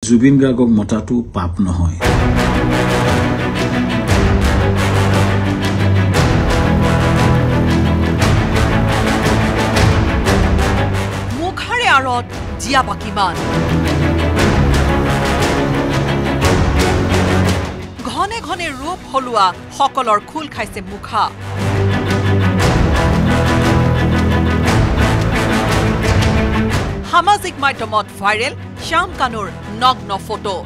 জুবিন গাৰ্গক মতাটো পাপ নহয়। মুখাৰে আঁৰত জীয়াবা কিমান ঘনে ঘনে ৰূপ হলোৱা সকলৰ খোল খাইছে মুখা। সামাজিক মাধ্যমত ভাইৰেল শ্যাম কানুৰ নগ্ন ফটো।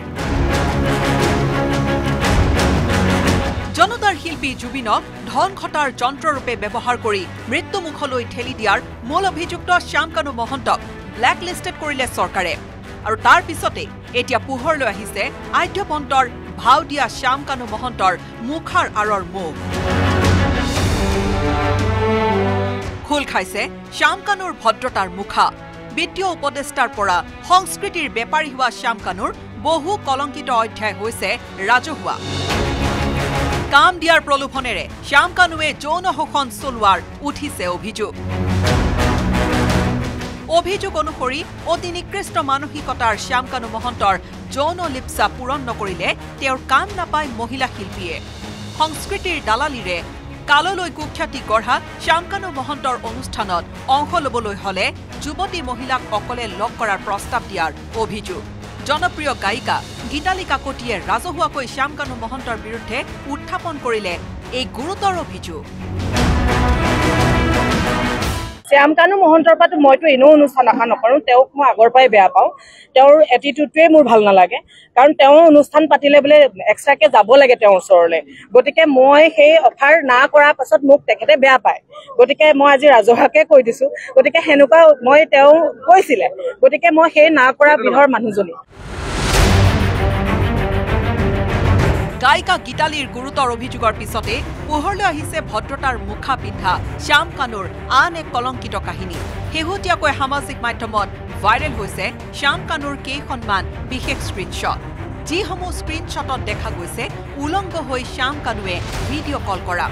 জনতাৰ শিল্পী জুবিনক ধন ঘটাৰ যন্ত্ৰৰূপে ব্যৱহাৰ কৰি মৃত্যুমুখলৈ ঠেলি দিয়াৰ মূল অভিযুক্ত শ্যাম কানু মহন্তক ব্লেক লিষ্টেড কৰিলে চৰকাৰে। আৰু তাৰ পিছতে এতিয়া পোহৰলৈ আহিছে আদ্যপন্তৰ ভাও দিয়া শ্যাম কানু মহন্তৰ মুখাৰ আঁৰৰ মুখ। খোল খাইছে শ্যাম কানুৰ ভদ্ৰতাৰ মুখা। বিত্তীয় উপদেষ্টাৰ পৰা সংস্কৃতিৰ বেপাৰী হোৱা শ্যাম কানুৰ বহু কলংকিত অধ্যায় হৈছে ৰাজহুৱা। কাম দিয়াৰ প্ৰলোভনেৰে শ্যাম কানুৱে যৌন শোষণ চলোৱাৰ উঠিছে অভিযোগ। অভিযোগ অনুসৰি অতি নিকৃষ্ট মানসিকতাৰ শ্যাম কানু মহন্তৰ যৌন লিপ্সা পূৰণ নকৰিলে তেওঁৰ কাম নাপায় মহিলা শিল্পীয়ে। সংস্কৃতিৰ দালালিৰে কাললৈ কুখ্যাতি গঢ়া শ্যাম কানু মহন্তৰ অনুষ্ঠানত অংশ ল'বলৈ হলে যুৱতী মহিলাক অকলে লগ কৰাৰ প্ৰস্তাৱ দিয়াৰ অভিযোগ। জনপ্ৰিয় গায়িকা গীতালি কাকতিয়ে ৰাজহুৱাকৈ শ্যাম কানু মহন্তৰ বিৰুদ্ধে উত্থাপন কৰিলে এই গুৰুতৰ অভিযোগ। শ্যাম কানু মহন্তৰ পৰা মইতো এনেও অনুষ্ঠান আশা নকৰোঁ। তেওঁক মই আগৰ পৰাই বেয়া পাওঁ। তেওঁৰ এটিটিউডটোৱে মোৰ ভাল নালাগে। কাৰণ তেওঁ অনুষ্ঠান পাতিলে বোলে এক্সট্ৰাকে যাব লাগে তেওঁৰ ওচৰলৈ। গতিকে মই সেই অফাৰ না কৰাৰ পাছত মোক তেখেতে বেয়া পায়। গতিকে মই আজি ৰাজহুৱাকে কৈ দিছোঁ। গতিকে সেনেকুৱা মই তেওঁ কৈছিলে। গতিকে মই সেই না কৰা বিধৰ মানুহজনী। গায়িকা গীতালিৰ গুৰুতৰ অভিযোগৰ পিছতে পোহৰলৈ আহিছে ভদ্ৰতাৰ মুখা পিন্ধা শ্যাম কানুৰ আন এক কলংকিত কাহিনী। শেহতীয়াকৈ সামাজিক মাধ্যমত ভাইৰেল হৈছে শ্যাম কানুৰ কেইখনমান বিশেষ স্ক্ৰীনশ্বট, যিসমূহ স্ক্ৰীনশ্বটত দেখা গৈছে উলংগ হৈ শ্যাম কানুৱে ভিডিঅ' কল কৰা।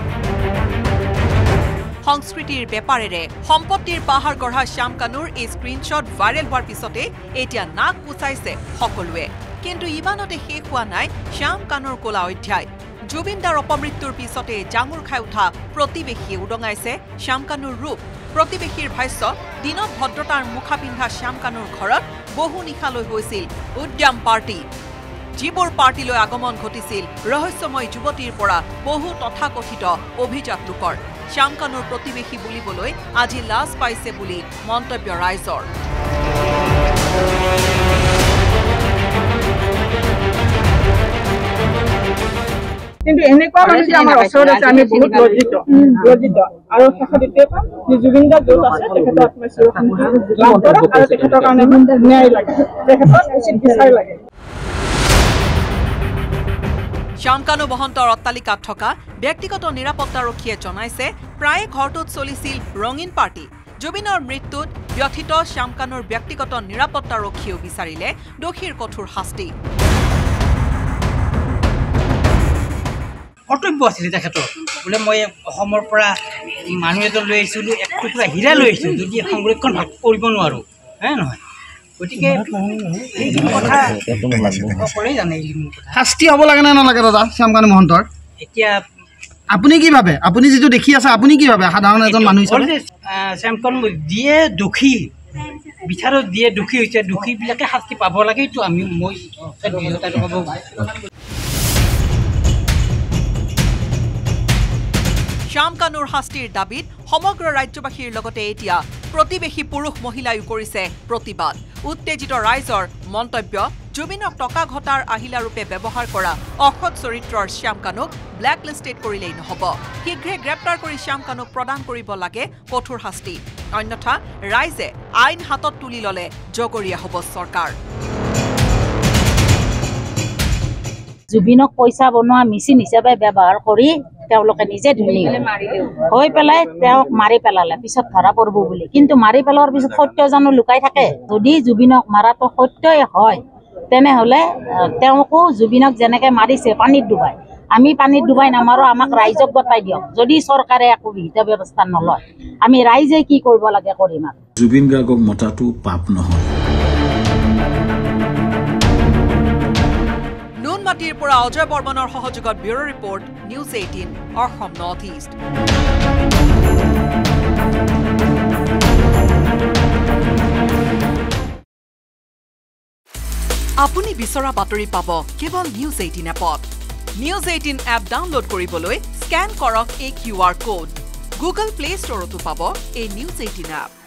সংস্কৃতিৰ বেপাৰেৰে সম্পত্তিৰ পাহাৰ গঢ়া শ্যাম কানুৰ এই স্ক্ৰীনশ্বট ভাইৰেল হোৱাৰ পিছতে এতিয়া নাক কুচাইছে সকলোৱে। কিন্তু ইমানতে শেষ হোৱা নাই শ্যাম কানুৰ কলা অধ্যায়। জুবিন দাৰ অপমৃত্যুৰ পিছতে জাঙুৰ খাই উঠা প্ৰতিবেশীয়ে উদঙাইছে শ্যাম কানুৰ ৰূপ। প্ৰতিবেশীৰ ভাষ্য, দিনত ভদ্ৰতাৰ মুখা পিন্ধা শ্যাম কানুৰ ঘৰত বহু নিশালৈ হৈছিল উদ্যাম পাৰ্টি। যিবোৰ পাৰ্টিলৈ আগমন ঘটিছিল ৰহস্যময় যুৱতীৰ পৰা বহু তথাকথিত অভিজাত লোকৰ। শ্যাম কানুৰ প্ৰতিবেশী বুলিবলৈ আজি লাজ পাইছে বুলি মন্তব্য ৰাইজৰ। কিন্তু এনেকুৱা মানুহ যে আমাৰ ওচৰত আছে, আমি বহুত লজ্জিত আৰু শেষত এতিয়া জুবিন দা য'ত আছে তেখেতৰ আত্মশান্তি লাভ কৰক আৰু তেখেতৰ কাৰণে ন্যায় লাগে, তেখেতৰ উচিত বিচাৰ লাগে। শ্যাম কানু মহন্তৰ অট্টালিকাত থকা ব্যক্তিগত নিৰাপত্তাৰক্ষীয়ে জনাইছে প্ৰায়ে ঘৰটোত চলিছিল ৰঙীন পাৰ্টি। জুবিনৰ মৃত্যুত ব্যথিত শ্যাম কানুৰ ব্যক্তিগত নিৰাপত্তাৰক্ষীয়েও বিচাৰিলে দোষীৰ কঠোৰ শাস্তি। কৰ্তব্য আছিলে তেখেতৰ, বোলে মই অসমৰ পৰা মানুহ এজন লৈ আহিছিলোঁ, এক টুকুৰা হীৰা লৈ আহিছোঁ, যদি সংৰক্ষণ কৰিব নোৱাৰোঁ, হয় নহয়? গতিকে এইখিনি কথা সকলোৱে জানে। শাস্তি হ'ব লাগে নে নালাগে দাদা শ্যাম কানু মহন্তৰ? এতিয়া আপুনি কি ভাবে? আপুনি যিটো দেখি আছে আপুনি কি ভাবে সাধাৰণ এজন মানুহ হিচাপে? শ্যাম কানু যিয়ে দোষী বিচাৰত যিয়ে দোষী হৈছে, দোষীবিলাকে শাস্তি পাব লাগে। এইটো মই ক'ব। শ্যাম কানুৰ শাস্তিৰ দাবীত সমগ্ৰ ৰাজ্যবাসীৰ লগতে এতিয়া প্ৰতিবেশী পুৰুষ মহিলায়ো কৰিছে প্ৰতিবাদ। উত্তেজিত ৰাইজৰ মন্তব্য, জুবিনক টকা ঘটাৰ আহিলাৰূপে ব্যৱহাৰ কৰা অসৎ চৰিত্ৰৰ শ্যাম কানুক ব্লেক লিষ্টেড কৰিলেই নহ'ব, শীঘ্ৰে গ্ৰেপ্তাৰ কৰি শ্যাম কানুক প্ৰদান কৰিব লাগে কঠোৰ শাস্তি। অন্যথা ৰাইজে আইন হাতত তুলি ল'লে জগৰীয়া হ'ব চৰকাৰ। জুবিনক পইচা বনোৱা মেচিন হিচাপে ব্যৱহাৰ কৰি তেওঁলোকে নিজে ধনী হৈ পেলাই তেওঁক মাৰি পেলালে, পিছত ধৰা পৰিব বুলি। কিন্তু মাৰি পেলোৱাৰ পিছত সত্য জানো লুকাই থাকে? যদি জুবিনক মাৰাটো সত্যই হয় তেনেহ'লে তেওঁকো জুবিনক যেনেকৈ মাৰিছে পানীত ডুবাই, আমি পানীত ডুবাই নামাৰোঁ, আমাক ৰাইজক গতাই দিয়ক। যদি চৰকাৰে একো বিহিত ব্যৱস্থা নলয়, আমি ৰাইজে কি কৰিব লাগে কৰিম। জুবিন গাৰ্গক মতাটো পাপ নহয়। গুৱাহাটীৰ পৰা অজয় বৰ্মনৰ সহযোগত bureau report news 18 Assam north east আপুনি বিচৰা বাতৰি পাব কেৱল নিউজ 18 এপত নিউজ 18 এপ ডাউনলোড কৰিবলৈ স্ক্যান কৰক এই QR কোড গুগল প্লে ষ্টৰতো পাব এই নিউজ 18 এপ